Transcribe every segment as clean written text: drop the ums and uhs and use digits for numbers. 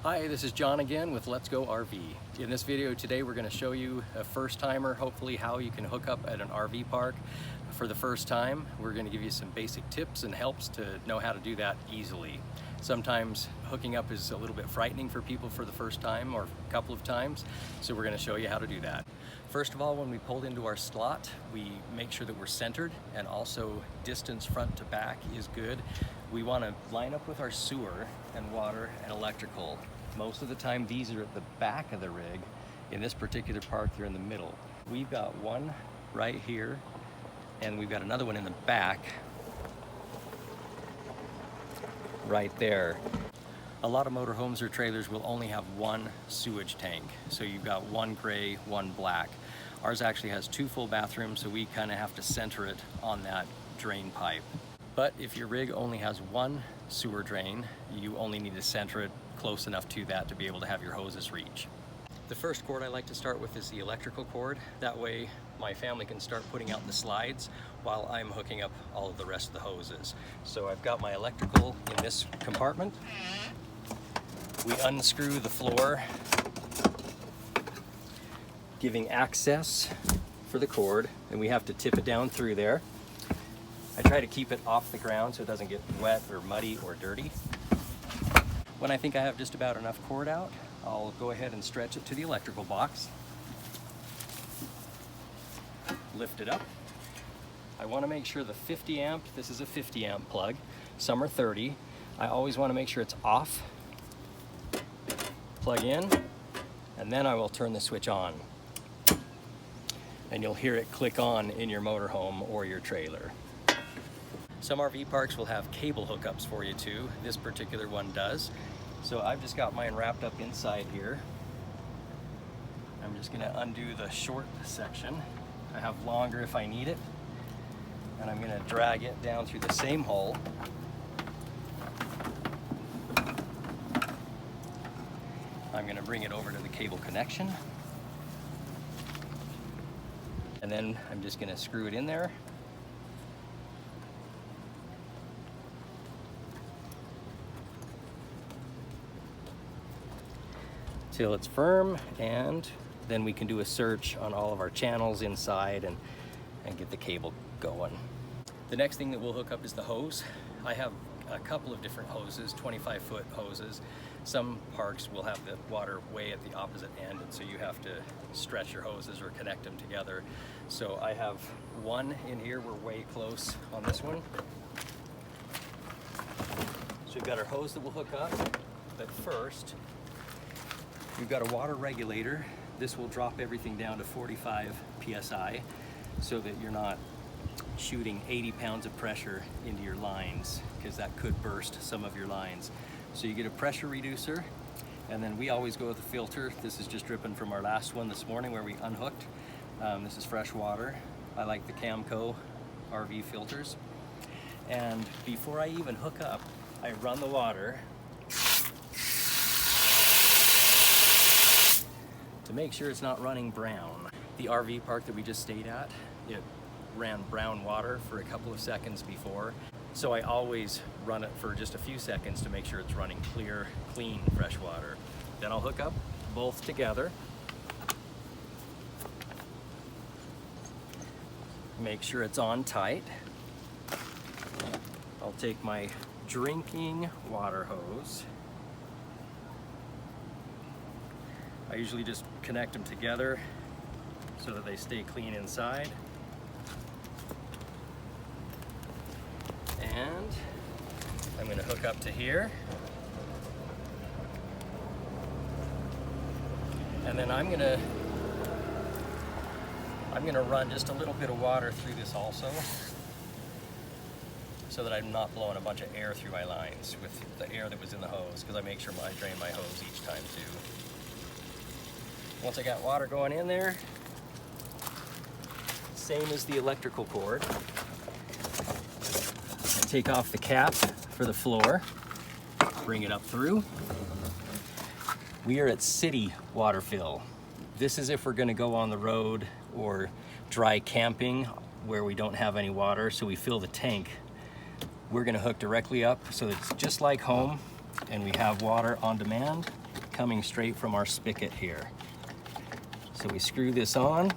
Hi, this is John again with Let's Go RV. In this video today we're going to show you a first-timer, hopefully how you can hook up at an RV park for the first time. We're going to give you some basic tips and helps to know how to do that easily. Sometimes hooking up is a little bit frightening for people for the first time or a couple of times, so we're going to show you how to do that. First of all, when we pulled into our slot, we make sure that we're centered, and also distance front to back is good. We want to line up with our sewer and water and electrical. Most of the time these are at the back of the rig. In this particular park, they're in the middle. We've got one right here, and we've got another one in the back right there. A lot of motorhomes or trailers will only have one sewage tank. So you've got one gray, one black. Ours actually has two full bathrooms, so we kind of have to center it on that drain pipe. But if your rig only has one sewer drain, you only need to center it close enough to that to be able to have your hoses reach. The first cord I like to start with is the electrical cord. That way my family can start putting out the slides while I'm hooking up all of the rest of the hoses. So I've got my electrical in this compartment. We unscrew the floor, giving access for the cord, and we have to tip it down through there. I try to keep it off the ground so it doesn't get wet or muddy or dirty. When I think I have just about enough cord out, I'll go ahead and stretch it to the electrical box. Lift it up. I want to make sure the 50 amp, this is a 50 amp plug, some are 30. I always want to make sure it's off. Plug in, and then I will turn the switch on. And you'll hear it click on in your motorhome or your trailer. Some RV parks will have cable hookups for you too. This particular one does. So I've just got mine wrapped up inside here. I'm just going to undo the short section. I have longer if I need it. And I'm going to drag it down through the same hole. I'm going to bring it over to the cable connection. And then I'm just going to screw it in there. Till it's firm, and then we can do a search on all of our channels inside and get the cable going. The next thing that we'll hook up is the hose. I have a couple of different hoses, 25-foot hoses. Some parks will have the water way at the opposite end, and so you have to stretch your hoses or connect them together. So I have one in here. We're way close on this one. So we've got our hose that we'll hook up, but first we've got a water regulator. This will drop everything down to 45 psi so that you're not shooting 80 pounds of pressure into your lines, because that could burst some of your lines. So you get a pressure reducer, and then we always go with a filter. This is just dripping from our last one this morning where we unhooked. This is fresh water. I like the Camco RV filters. And before I even hook up, I run the water to make sure it's not running brown. The RV park that we just stayed at, it ran brown water for a couple of seconds before. So I always run it for just a few seconds to make sure it's running clear, clean, fresh water. Then I'll hook up both together. Make sure it's on tight. I'll take my drinking water hose. I usually just connect them together so that they stay clean inside. And I'm going to hook up to here. And then I'm going to run just a little bit of water through this also, so that I'm not blowing a bunch of air through my lines with the air that was in the hose, because I make sure I drain my hose each time too. Once I got water going in there, same as the electrical cord, I take off the cap for the floor, bring it up through. We are at city water fill. This is if we're going to go on the road or dry camping where we don't have any water, so we fill the tank. We're going to hook directly up so it's just like home, and we have water on demand. coming straight from our spigot here. So we screw this on.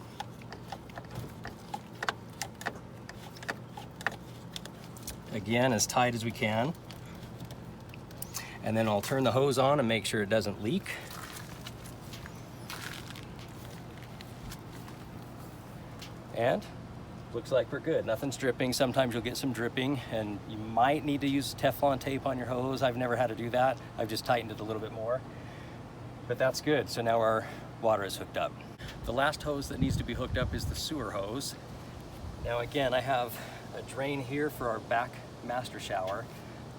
Again, as tight as we can. And then I'll turn the hose on and make sure it doesn't leak. And looks like we're good. Nothing's dripping. Sometimes you'll get some dripping and you might need to use Teflon tape on your hose. I've never had to do that. I've just tightened it a little bit more. But that's good. So now our water is hooked up. The last hose that needs to be hooked up is the sewer hose. Now again, I have a drain here for our back master shower,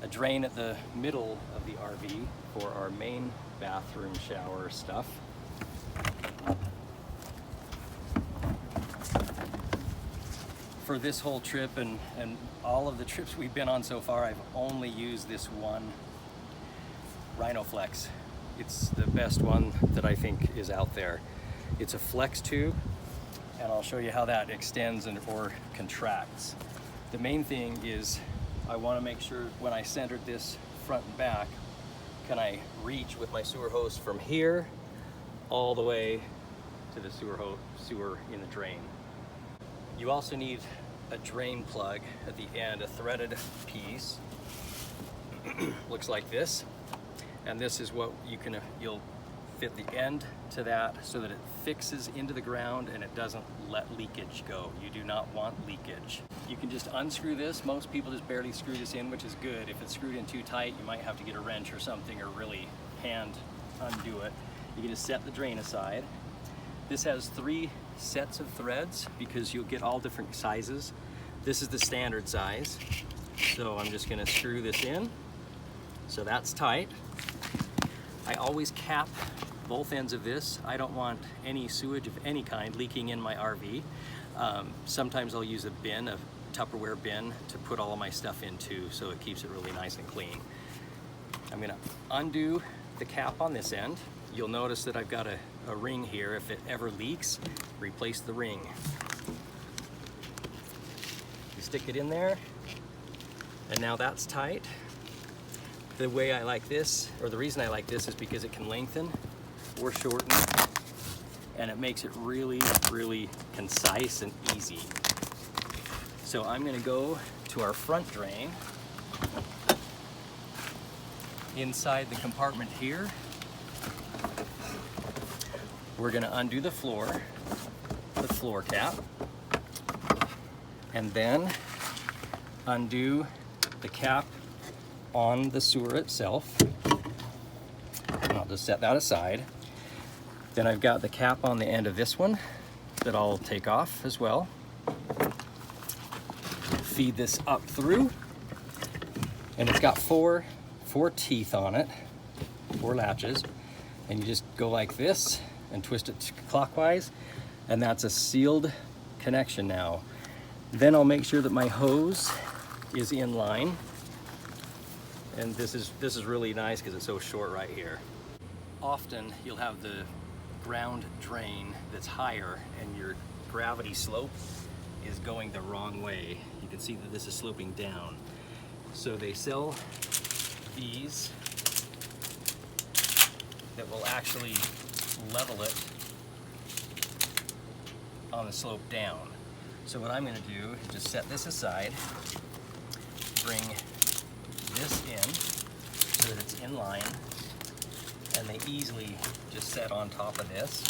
a drain at the middle of the RV for our main bathroom shower stuff. For this whole trip and all of the trips we've been on so far, I've only used this one Rhinoflex. It's the best one that I think is out there. It's a flex tube, and I'll show you how that extends or contracts. The main thing is I want to make sure when I centered this front and back, can I reach with my sewer hose from here all the way to the sewer in the drain. You also need a drain plug at the end, a threaded piece. Looks like this. And this is what you'll fit the end to that so that it fixes into the ground and it doesn't let leakage go. You do not want leakage. You can just unscrew this. Most people just barely screw this in, which is good. If it's screwed in too tight, you might have to get a wrench or something or really hand undo it. You can just set the drain aside. This has 3 sets of threads because you'll get all different sizes. This is the standard size. So I'm just gonna screw this in. So that's tight. I always cap both ends of this. I don't want any sewage of any kind leaking in my RV. Sometimes I'll use a bin, a Tupperware bin, to put all of my stuff into so it keeps it really nice and clean. I'm gonna undo the cap on this end. You'll notice that I've got a ring here. If it ever leaks, replace the ring. You stick it in there, and now that's tight. The way I like this, or the reason I like this, is because it can lengthen or shorten, and it makes it really, really concise and easy. So I'm gonna go to our front drain. Inside the compartment here, we're gonna undo the floor cap, and then undo the cap on the sewer itself. And I'll just set that aside. Then I've got the cap on the end of this one that I'll take off as well. Feed this up through, and it's got four teeth on it, 4 latches, and you just go like this and twist it clockwise, and that's a sealed connection now. Then I'll make sure that my hose is in line, and this is really nice because it's so short right here. Often you'll have the ground drain that's higher and your gravity slope is going the wrong way. You can see that this is sloping down. So they sell these that will actually level it on the slope down. So what I'm going to do is just set this aside, bring this in so that it's in line, and they easily just set on top of this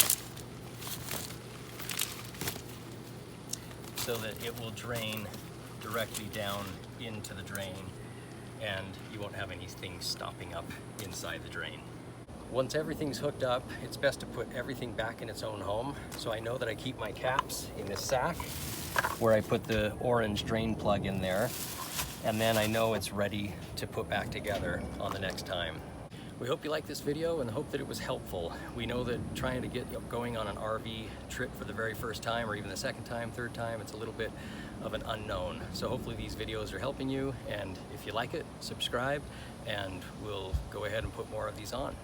so that it will drain directly down into the drain and you won't have anything stopping up inside the drain. Once everything's hooked up, it's best to put everything back in its own home. So I know that I keep my caps in this sack where I put the orange drain plug in there, and then I know it's ready to put back together on the next time. We hope you liked this video and hope that it was helpful. We know that trying to get going on an RV trip for the very first time, or even the second time, third time, it's a little bit of an unknown. So hopefully these videos are helping you, and if you like it, subscribe, and we'll go ahead and put more of these on.